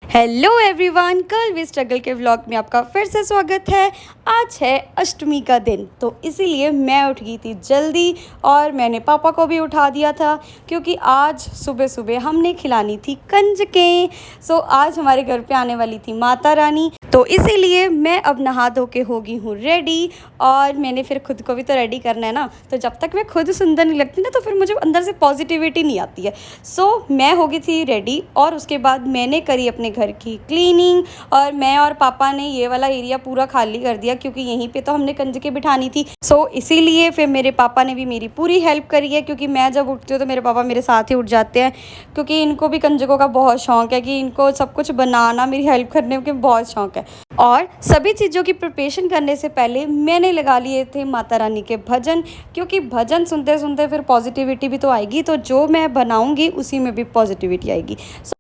Hello everyone, कल we struggle के vlog में आपका फिर से स्वागत है। आज है अष्टमी का दिन, तो इसीलिए मैं उठ गई थी जल्दी और मैंने पापा को भी उठा दिया था क्योंकि आज सुबह सुबह हमने खिलानी थी कंजकें। सो आज हमारे घर पे आने वाली थी माता रानी, तो इसीलिए मैं अब नहा धो के हो गई हूँ रेडी। और मैंने फिर खुद को भी तो रेडी करना है ना, तो जब तक मैं खुद सुंदर नहीं लगती ना तो फिर मुझे अंदर से पॉजिटिविटी नहीं आती है। सो मैं हो गई थी रेडी और उसके बाद मैंने करी अपने घर की क्लीनिंग। और मैं और पापा ने ये वाला एरिया पूरा खाली कर दिया क्योंकि यहीं पे तो हमने कंजकें बिठानी थी। सो इसीलिए फिर मेरे पापा ने भी मेरी पूरी हेल्प करी है, क्योंकि मैं जब उठती हूँ तो मेरे पापा मेरे साथ ही उठ जाते हैं, क्योंकि इनको भी कंजकों का बहुत शौक़ है कि इनको सब कुछ बनाना, मेरी हेल्प करने के बहुत शौक़ है। और सभी चीज़ों की प्रिपरेशन करने से पहले मैंने लगा लिए थे माता रानी के भजन, क्योंकि भजन सुनते सुनते फिर पॉजिटिविटी भी तो आएगी, तो जो मैं बनाऊंगी उसी में भी पॉजिटिविटी आएगी।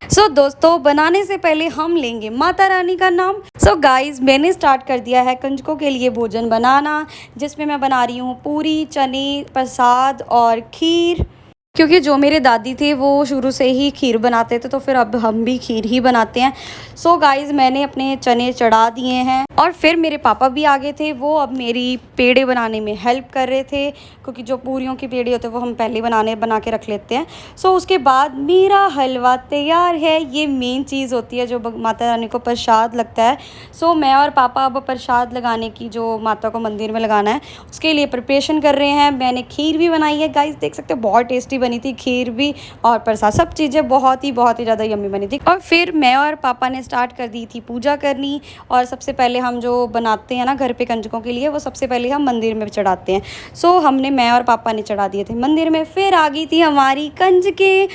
सो दोस्तों, बनाने से पहले हम लेंगे माता रानी का नाम। सो गाइस, मैंने स्टार्ट कर दिया है कंजकों के लिए भोजन बनाना, जिसमें मैं बना रही हूँ पूरी, चने, प्रसाद और खीर, क्योंकि जो मेरे दादी थे वो शुरू से ही खीर बनाते थे, तो फिर अब हम भी खीर ही बनाते हैं। सो गाइज़, मैंने अपने चने चढ़ा दिए हैं और फिर मेरे पापा भी आ गए थे। वो अब मेरी पेड़े बनाने में हेल्प कर रहे थे, क्योंकि जो पूरियों की पेड़े होते हैं वो हम पहले बना के रख लेते हैं। सो उसके बाद मेरा हलवा तैयार है। ये मेन चीज़ होती है जो माता रानी को प्रसाद लगता है। सो मैं और पापा अब प्रसाद लगाने की, जो माता को मंदिर में लगाना है, उसके लिए प्रिपरेशन कर रहे हैं। मैंने खीर भी बनाई है गाइज़, देख सकते हो बहुत टेस्टी बनी थी खीर भी, और प्रसाद, सब चीज़ें बहुत ही ज़्यादा यम्मी बनी थी। और फिर मैं और पापा ने स्टार्ट कर दी थी पूजा करनी। और सबसे पहले हम जो बनाते हैं ना घर पे कंजकों के लिए, वो सबसे पहले हम मंदिर में चढ़ाते हैं। सो मैं और पापा ने चढ़ा दिए थे मंदिर में। फिर आ गई थी हमारी कंजकें।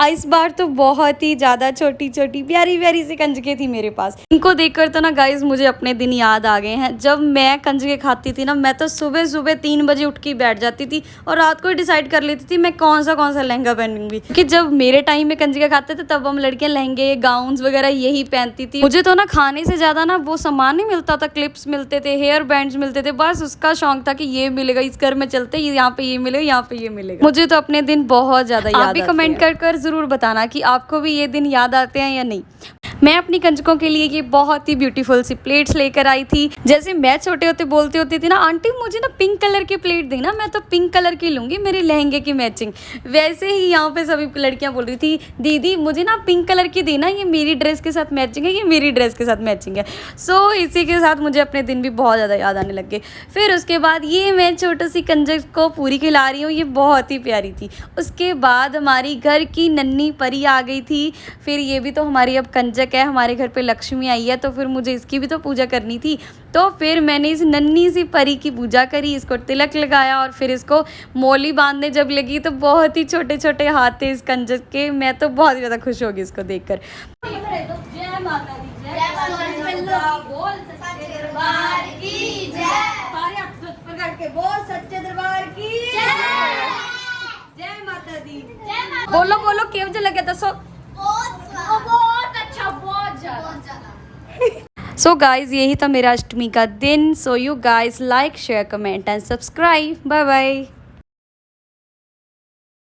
इस बार तो बहुत ही ज़्यादा छोटी छोटी प्यारी प्यारी सी कंजकें थी मेरे पास। इनको देखकर तो ना गाइज मुझे अपने दिन याद आ गए हैं। जब मैं कंजकें खाती थी ना, मैं तो सुबह सुबह 3 बजे उठ के बैठ जाती थी और रात को ही डिसाइड कर लेती थी मैं कौन सा लहंगा पहनूंगी, क्योंकि जब मेरे टाइम में कंजके खाते थे तब हम लड़कियां लहंगे, गाउन्स वगैरह यही पहनती थी। मुझे तो ना खाने से ज्यादा ना वो सामान नहीं मिलता था, क्लिप्स मिलते थे, हेयर बैंड्स मिलते थे, बस उसका शौक था कि ये मिलेगा, इस घर में चलते यहाँ पे ये मिलेगा, यहाँ पे ये मिलेगा। मुझे तो अपने दिन बहुत ज्यादा याद आते हैं। आप भी कमेंट कर जरूर बताना कि आपको भी ये दिन याद आते हैं या नहीं। मैं अपनी कंजकों के लिए ये बहुत ही ब्यूटीफुल सी प्लेट्स लेकर आई थी। जैसे मैं छोटे होते बोलती होती थी ना, आंटी मुझे ना पिंक कलर की प्लेट देना, मैं तो पिंक कलर की लूँगी मेरे लहंगे की मैचिंग, वैसे ही यहाँ पे सभी लड़कियाँ बोल रही थी दीदी मुझे ना पिंक कलर की देना, ये मेरी ड्रेस के साथ मैचिंग है, ये मेरी ड्रेस के साथ मैचिंग है। सो इसी के साथ मुझे अपने दिन भी बहुत ज़्यादा याद आने लग गए। फिर उसके बाद ये मैं छोटी सी कंजक को पूरी खिला रही हूँ, ये बहुत ही प्यारी थी। उसके बाद हमारी घर की नन्ही परी आ गई थी। फिर ये भी तो हमारी अब कंजक है, हमारे घर पे लक्ष्मी आई है, तो फिर मुझे इसकी भी तो पूजा करनी थी। तो फिर मैंने इस नन्ही सी परी की पूजा करी, इसको तिलक लगाया और फिर इसको मोली बांधने जब लगी तो बहुत ही छोटे छोटे हाथ थे इस कंजक के। मैं तो बहुत ही ज़्यादा खुश होगी इसको देखकर। जय माता दी, बोलो बोलो केव जो लगे दसो। बहुत अच्छा, बहुत ज्यादा। सो गाइज, यही था मेरा अष्टमी का दिन। So you guys like, share, comment and subscribe. Bye bye.